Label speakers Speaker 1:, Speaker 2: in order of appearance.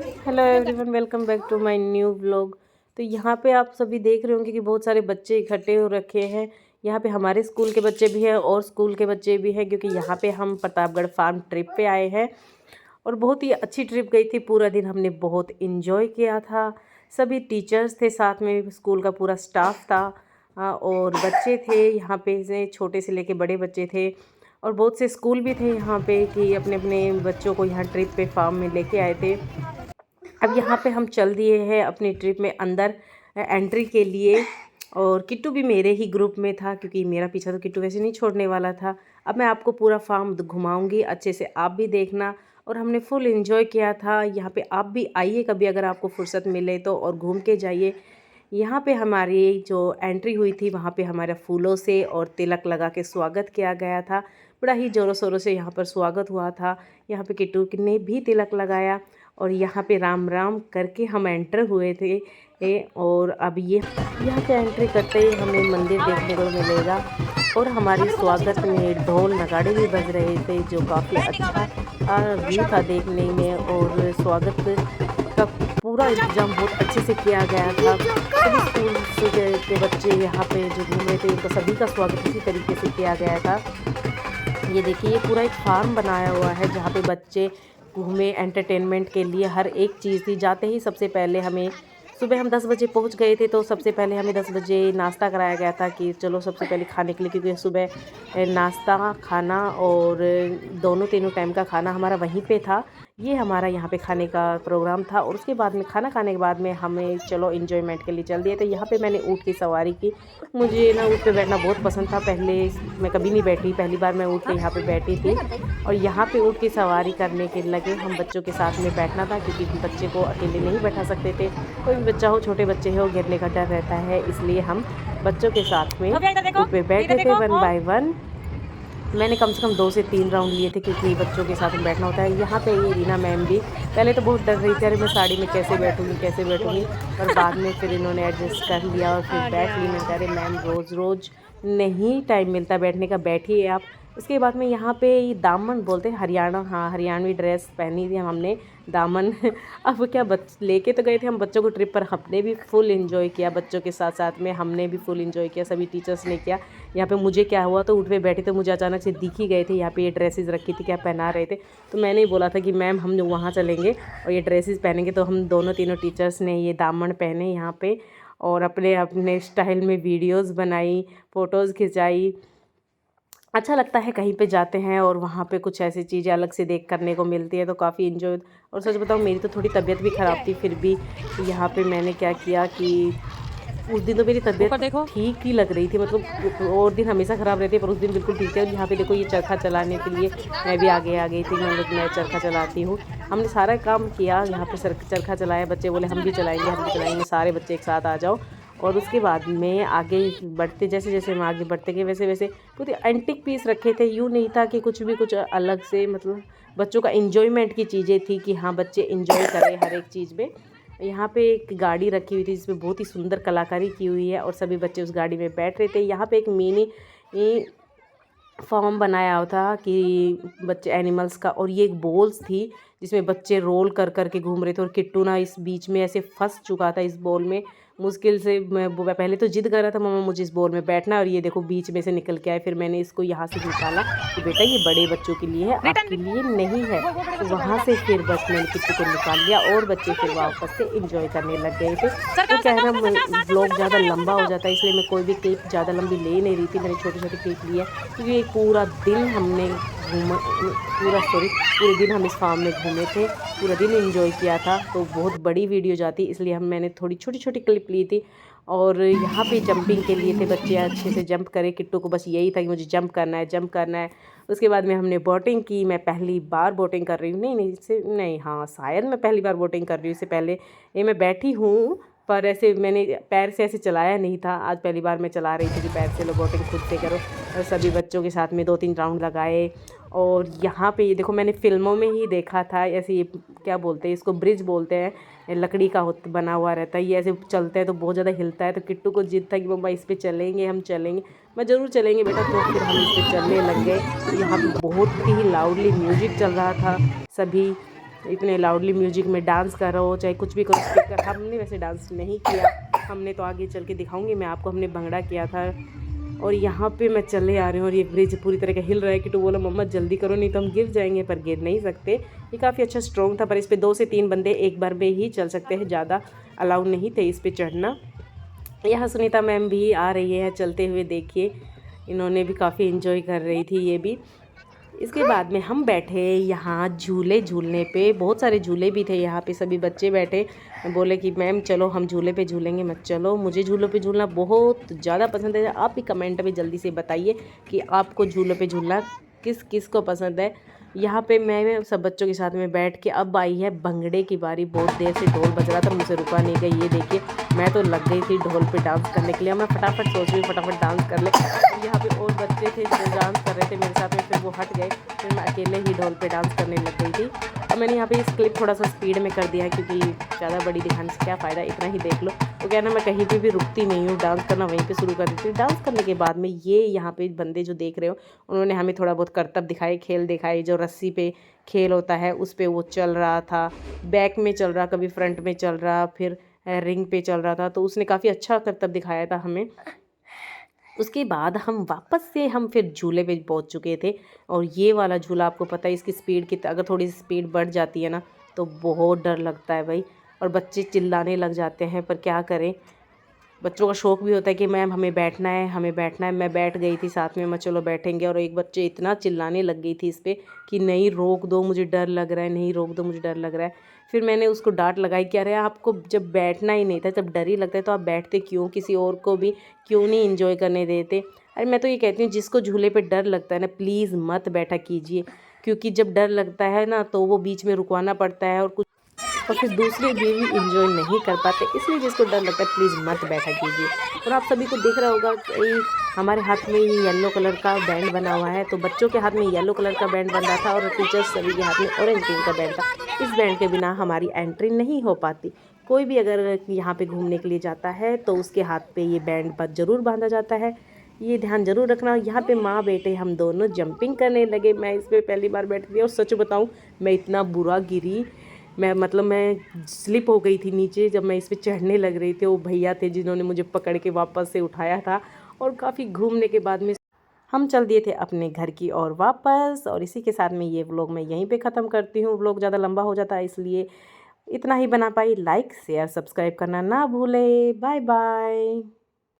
Speaker 1: Hello everyone, welcome back to my new vlog. तो यहाँ पे आप सभी देख रहे होंगे कि बहुत सारे बच्चे इकट्ठे हो रखे हैं। यहाँ पे हमारे स्कूल के बच्चे भी हैं और स्कूल के बच्चे भी हैं, क्योंकि यहाँ पे हम प्रतापगढ़ फार्म ट्रिप पे आए हैं और बहुत ही अच्छी ट्रिप गई थी। पूरा दिन हमने बहुत इन्जॉय किया था। सभी टीचर्स थे साथ में, स्कूल का पूरा स्टाफ था और बच्चे थे यहाँ पे से छोटे से लेके बड़े बच्चे थे और बहुत से स्कूल भी थे यहाँ पे कि अपने अपने बच्चों को यहाँ ट्रिप पे फार्म में लेके आए थे। अब यहाँ पे हम चल दिए हैं अपनी ट्रिप में अंदर एंट्री के लिए और किट्टू भी मेरे ही ग्रुप में था, क्योंकि मेरा पीछा तो किट्टू वैसे नहीं छोड़ने वाला था। अब मैं आपको पूरा फार्म घुमाऊंगी, अच्छे से आप भी देखना। और हमने फुल एंजॉय किया था। यहाँ पे आप भी आइए कभी, अगर आपको फुर्सत मिले तो, और घूम के जाइए। यहाँ पे हमारी जो एंट्री हुई थी वहाँ पे हमारा फूलों से और तिलक लगा के स्वागत किया गया था। बड़ा ही ज़ोरों शोरों से यहाँ पर स्वागत हुआ था। यहाँ पे किट्टू ने भी तिलक लगाया और यहाँ पे राम राम करके हम एंटर हुए थे। और अब ये यहाँ पे एंट्री करते ही हमें मंदिर देखने को मिलेगा और हमारे स्वागत में ढोल नगाड़े भी बज रहे थे, जो काफ़ी अच्छा व्यू था देखने में। और स्वागत का पूरा इंतजाम बहुत अच्छे से किया गया था। सभी स्कूल के बच्चे यहाँ पे जो घूम रहे थे, उनका सभी का स्वागत इसी तरीके से किया गया था। ये देखिए, ये पूरा एक फार्म बनाया हुआ है जहाँ पे बच्चे घूमे। एंटरटेनमेंट के लिए हर एक चीज़ थी। जाते ही सबसे पहले हमें, सुबह हम 10 बजे पहुँच गए थे, तो सबसे पहले हमें 10 बजे नाश्ता कराया गया था कि चलो सबसे पहले खाने के लिए, क्योंकि सुबह नाश्ता खाना और दोनों तीनों टाइम का खाना हमारा वहीं पे था। ये हमारा यहाँ पे खाने का प्रोग्राम था। और उसके बाद में खाना खाने के बाद में हमें चलो एंजॉयमेंट के लिए चल दिए थे। यहाँ पे मैंने ऊँट की सवारी की। मुझे ना ऊँट पे बैठना बहुत पसंद था। पहले मैं कभी नहीं बैठी, पहली बार मैं ऊँट पे यहाँ पे बैठी थी। और यहाँ पे ऊँट की सवारी करने के लगे हम बच्चों के साथ में बैठना था, क्योंकि बच्चे को अकेले नहीं बैठा सकते थे। कोई भी बच्चा हो, छोटे बच्चे हो, गिरने का डर रहता है, इसलिए हम बच्चों के साथ में ऊँट पे बैठे थे 1 बाय 1। मैंने कम से कम 2 से 3 राउंड लिए थे, क्योंकि बच्चों के साथ में बैठना होता है। यहाँ पे ये रीना मैम भी पहले तो बहुत डर रही थी, अरे मैं साड़ी में कैसे बैठूँगी, और बाद में फिर इन्होंने एडजस्ट कर लिया और फिर बैठ ली। मैं कह रही मैम, रोज़ रोज़ नहीं टाइम मिलता बैठने का, बैठिए आप। उसके बाद में यहाँ पे दामन बोलते हैं, हरियाणा, हाँ हरियाणवी ड्रेस पहनी थी हमने, दामन। अब क्या, लेके तो गए थे हम बच्चों को ट्रिप पर, हमने भी फुल एंजॉय किया बच्चों के साथ साथ में। हमने भी फुल एंजॉय किया, सभी टीचर्स ने किया। यहाँ पे मुझे क्या हुआ, तो ऊँट पे बैठे थे, मुझे अचानक से दिख ही गए थे यहाँ पे ये ड्रेसेस रखी थी, क्या पहना रहे थे। तो मैंने ही बोला था कि मैम हम वहाँ चलेंगे और ये ड्रेसेस पहनेंगे। तो हम दोनों तीनों टीचर्स ने ये दामन पहने यहाँ पे और अपने अपने स्टाइल में वीडियोज़ बनाई, फ़ोटोज़ खिंचाई। अच्छा लगता है कहीं पे जाते हैं और वहाँ पे कुछ ऐसी चीज़ें अलग से देख करने को मिलती है, तो काफ़ी इन्जॉय। और सच बताऊँ, मेरी तो थोड़ी तबीयत भी ख़राब थी, फिर भी यहाँ पे मैंने क्या किया कि उस दिन तो मेरी तबीयत ठीक ही लग रही थी, मतलब और दिन हमेशा ख़राब रहती है, पर उस दिन बिल्कुल ठीक है। और यहाँ पे देखो, ये चरखा चलाने के लिए मैं भी आगे आ गई थी, मैं चरखा चलाती हूँ। हमने सारा काम किया यहाँ पे, चरखा चलाया। बच्चे बोले हम भी चलाएंगे, सारे बच्चे एक साथ आ जाओ। और उसके बाद में आगे बढ़ते, जैसे जैसे हम आगे बढ़ते गए, वैसे वैसे पूरे एंटिक पीस रखे थे। यूँ नहीं था कि कुछ भी कुछ अलग से, मतलब बच्चों का इन्जॉयमेंट की चीज़ें थी कि हाँ बच्चे इन्जॉय करें हर एक चीज़ में। यहाँ पे एक गाड़ी रखी हुई थी जिसमें बहुत ही सुंदर कलाकारी की हुई है और सभी बच्चे उस गाड़ी में बैठ रहे थे। यहाँ पे एक मिनी फॉर्म बनाया हुआ था कि बच्चे एनिमल्स का, और ये एक बॉल्स थी जिसमें बच्चे रोल कर कर के घूम रहे थे। और किट्टू ना इस बीच में ऐसे फंस चुका था इस बॉल में, मुश्किल से। मैं पहले तो जिद कर रहा था, मम्मा मुझे इस बॉल में बैठना है, और ये देखो बीच में से निकल के आए। फिर मैंने इसको यहाँ से निकाला कि बेटा ये बड़े बच्चों के लिए है, आपके लिए नहीं है। तो वहाँ से फिर बस मैंने किट्टू को निकाल लिया और बच्चे फिर वापस से इंजॉय करने लग गए थे। तो क्या है ना, ब्लॉग ज़्यादा लंबा हो जाता है, इसलिए मैं कोई भी क्लिप ज़्यादा लंबी ले नहीं रही थी। मैंने छोटे छोटे क्लिप लिए, क्योंकि एक पूरा दिन हमने पूरे दिन हम इस फार्म में घूमे थे, पूरा दिन एंजॉय किया था। तो बहुत बड़ी वीडियो जाती, इसलिए मैंने थोड़ी छोटी छोटी क्लिप ली थी। और यहाँ पे जंपिंग के लिए थे, बच्चे अच्छे से जंप करे। किट्टू को बस यही था कि मुझे जंप करना है, जंप करना है। उसके बाद में हमने बोटिंग की। मैं पहली बार बोटिंग कर रही हूँ, नहीं हाँ शायद मैं पहली बार बोटिंग कर रही हूँ। इससे पहले ये मैं बैठी हूँ, पर ऐसे मैंने पैर से ऐसे चलाया नहीं था। आज पहली बार मैं चला रही थी कि पैर से लो, बोटिंग खुद से करो। और सभी बच्चों के साथ में 2-3 राउंड लगाए। और यहाँ पे ये देखो, मैंने फ़िल्मों में ही देखा था ऐसे, ये क्या बोलते हैं इसको, ब्रिज बोलते हैं, लकड़ी का बना हुआ रहता है। ये ऐसे चलता है तो बहुत ज़्यादा हिलता है। तो किट्टू को जिद था कि मम्मा इस पर चलेंगे, हम चलेंगे। मैं ज़रूर चलेंगे बेटा। तो फिर हम इस पर चलने लग गए। यहाँ पर बहुत ही लाउडली म्यूजिक चल रहा था। सभी इतने लाउडली म्यूजिक में डांस करो चाहे कुछ भी करो स्पीकर। हमने वैसे डांस नहीं किया, हमने तो आगे चल के दिखाऊंगी मैं आपको, हमने भंगड़ा किया था। और यहाँ पे मैं चले आ रही हूँ और ये ब्रिज पूरी तरह का हिल रहा है। कि तो बोला मम्मा जल्दी करो नहीं तो हम गिर जाएंगे, पर गिर नहीं सकते। ये काफ़ी अच्छा स्ट्रॉन्ग था, पर इस पर 2 से 3 बंदे एक बार में ही चल सकते हैं, ज़्यादा अलाउ नहीं थे इस पर चढ़ना। यहाँ सुनीता मैम भी आ रही है चलते हुए, देखिए इन्होंने भी काफ़ी इन्जॉय कर रही थी ये भी। इसके बाद में हम बैठे यहाँ झूले झूलने पे, बहुत सारे झूले भी थे यहाँ पे, सभी बच्चे बैठे। बोले कि मैम चलो हम झूले पे झूलेंगे। मत चलो, मुझे झूलों पे झूलना बहुत ज़्यादा पसंद है। आप भी कमेंट में जल्दी से बताइए कि आपको झूलों पे झूलना किस किस को पसंद है। यहाँ पे मैं सब बच्चों के साथ में बैठ के, अब आई है भंगड़े की बारी। बहुत देर से ढोल बज रहा था, मुझसे रुका नहीं गया। ये देखिए मैं तो लग गई थी ढोल पे डांस करने के लिए। मैं फटाफट सोच रही फटाफट डांस कर ले। यहाँ पे और बच्चे थे जो डांस कर रहे थे मेरे साथ में, फिर वो हट गए, फिर मैं अकेले ही ढोल पे डांस करने लग गई थी। अब मैंने यहाँ पे इस क्लिप थोड़ा सा स्पीड में कर दिया है क्योंकि ज़्यादा बड़ी दिखाने से क्या फ़ायदा, इतना ही देख लो। तो क्या ना, मैं कहीं पे भी रुकती नहीं हूँ, डांस करना वहीं पे शुरू कर देती हूँ। डांस करने के बाद में ये यहाँ पे बंदे जो देख रहे हो, उन्होंने हमें थोड़ा बहुत करतब दिखाए, खेल दिखाए। जो रस्सी पे खेल होता है उस पे वो चल रहा था, बैक में चल रहा, कभी फ्रंट में चल रहा, फिर रिंग पे चल रहा था। तो उसने काफ़ी अच्छा करतब दिखाया था हमें। उसके बाद हम वापस से हम फिर झूले पे पहुंच चुके थे। और ये वाला झूला आपको पता है इसकी स्पीड की, अगर थोड़ी सी स्पीड बढ़ जाती है ना तो बहुत डर लगता है भाई, और बच्चे चिल्लाने लग जाते हैं। पर क्या करें, बच्चों का शौक़ भी होता है कि मैम हमें बैठना है, हमें बैठना है। मैं बैठ गई थी साथ में, मैं चलो बैठेंगे। और एक बच्चे इतना चिल्लाने लग गई थी इस पर कि नहीं रोक दो मुझे डर लग रहा है, नहीं रोक दो मुझे डर लग रहा है। फिर मैंने उसको डांट लगाई कि अरे आपको जब बैठना ही नहीं था, जब डर ही लगता है तो आप बैठते क्यों, किसी और को भी क्यों नहीं इंजॉय करने देते। अरे मैं तो ये कहती हूँ जिसको झूले पे डर लगता है ना, प्लीज़ मत बैठा कीजिए, क्योंकि जब डर लगता है ना तो वो बीच में रुकवाना पड़ता है और फिर दूसरे भी इंजॉय नहीं कर पाते। इसलिए जिसको डर लगता है प्लीज़ मत बैठा कीजिए। और आप सभी को दिख रहा होगा कि हमारे हाथ में ये येलो कलर का बैंड बना हुआ है, तो बच्चों के हाथ में येलो कलर का बैंड बन रहा था और टीचर्स सभी के हाथ में ऑरेंज कलर का बैंड था। इस बैंड के बिना हमारी एंट्री नहीं हो पाती। कोई भी अगर यहाँ पे घूमने के लिए जाता है तो उसके हाथ पे ये बैंड ज़रूर बांधा जाता है, ये ध्यान जरूर रखना। यहाँ पे माँ बेटे हम दोनों जंपिंग करने लगे। मैं इस पर पहली बार बैठी थी और सच बताऊँ मैं इतना बुरा गिरी, मैं स्लिप हो गई थी नीचे जब मैं इस पे चढ़ने लग रही थी। वो भैया थे जिन्होंने मुझे पकड़ के वापस से उठाया था। और काफ़ी घूमने के बाद में हम चल दिए थे अपने घर की ओर वापस। और इसी के साथ में ये व्लॉग मैं यहीं पे ख़त्म करती हूँ। व्लॉग ज़्यादा लंबा हो जाता है इसलिए इतना ही बना पाई। लाइक शेयर सब्सक्राइब करना ना भूले। Bye bye.